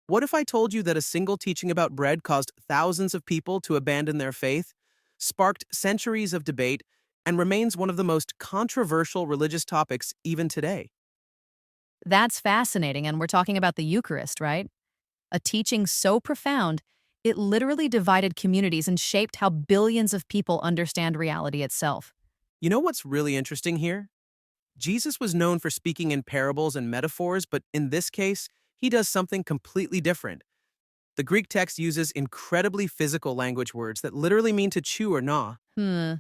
What if I told you that a single teaching about bread caused thousands of people to abandon their faith, sparked centuries of debate, and remains one of the most controversial religious topics even today? That's fascinating, and we're talking about the Eucharist, right? A teaching so profound, it literally divided communities and shaped how billions of people understand reality itself. You know what's really interesting here? Jesus was known for speaking in parables and metaphors, but in this case, he does something completely different. The Greek text uses incredibly physical language words that literally mean to chew or gnaw. Hmm.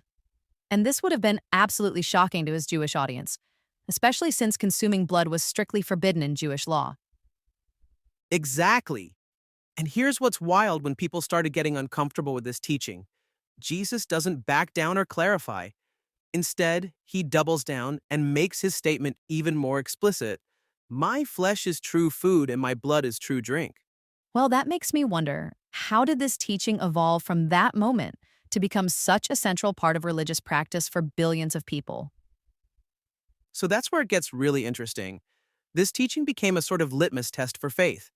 And this would have been absolutely shocking to his Jewish audience, especially since consuming blood was strictly forbidden in Jewish law. Exactly. And here's what's wild: when people started getting uncomfortable with this teaching, Jesus doesn't back down or clarify. Instead, he doubles down and makes his statement even more explicit. My flesh is true food and my blood is true drink. Well, that makes me wonder, how did this teaching evolve from that moment to become such a central part of religious practice for billions of people? So that's where it gets really interesting. This teaching became a sort of litmus test for faith.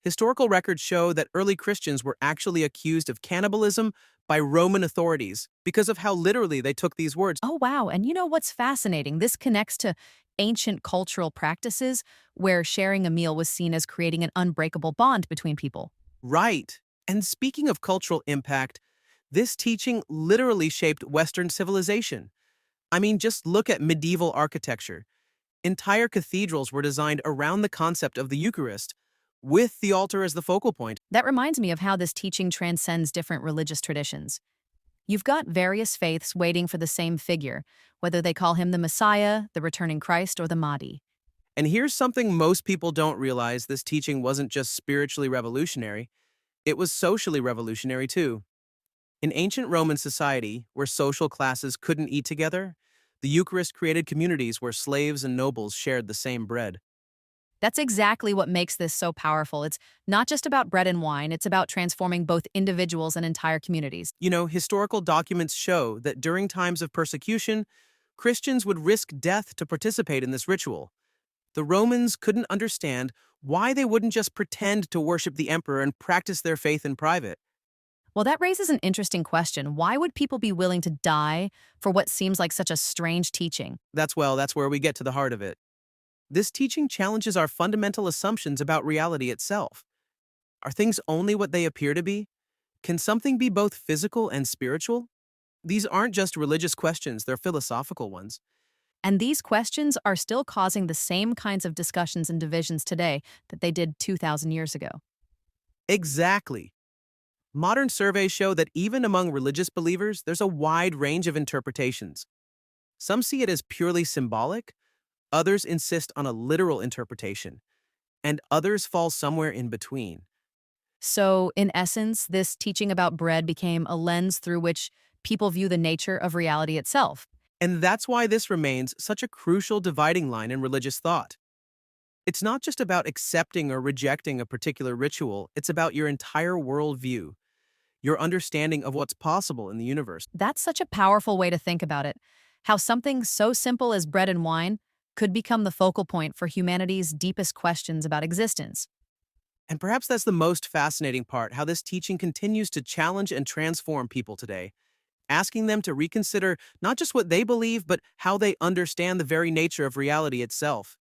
Historical records show that early Christians were actually accused of cannibalism by Roman authorities because of how literally they took these words. Oh, wow. And you know what's fascinating? This connects to ancient cultural practices where sharing a meal was seen as creating an unbreakable bond between people. Right. And speaking of cultural impact, this teaching literally shaped Western civilization. I mean, just look at medieval architecture. Entire cathedrals were designed around the concept of the Eucharist, with the altar as the focal point. That reminds me of how this teaching transcends different religious traditions. You've got various faiths waiting for the same figure, whether they call him the Messiah, the returning Christ, or the Mahdi. And here's something most people don't realize: this teaching wasn't just spiritually revolutionary, it was socially revolutionary too. In ancient Roman society, where social classes couldn't eat together, the Eucharist created communities where slaves and nobles shared the same bread. That's exactly what makes this so powerful. It's not just about bread and wine, it's about transforming both individuals and entire communities. You know, historical documents show that during times of persecution, Christians would risk death to participate in this ritual. The Romans couldn't understand why they wouldn't just pretend to worship the emperor and practice their faith in private. Well, that raises an interesting question. Why would people be willing to die for what seems like such a strange teaching? That's where we get to the heart of it. This teaching challenges our fundamental assumptions about reality itself. Are things only what they appear to be? Can something be both physical and spiritual? These aren't just religious questions, they're philosophical ones. And these questions are still causing the same kinds of discussions and divisions today that they did 2,000 years ago. Exactly. Modern surveys show that even among religious believers, there's a wide range of interpretations. Some see it as purely symbolic, others insist on a literal interpretation, and others fall somewhere in between. So, in essence, this teaching about bread became a lens through which people view the nature of reality itself. And that's why this remains such a crucial dividing line in religious thought. It's not just about accepting or rejecting a particular ritual, it's about your entire worldview, your understanding of what's possible in the universe. That's such a powerful way to think about it. How something so simple as bread and wine could become the focal point for humanity's deepest questions about existence. And perhaps that's the most fascinating part: how this teaching continues to challenge and transform people today, asking them to reconsider not just what they believe, but how they understand the very nature of reality itself.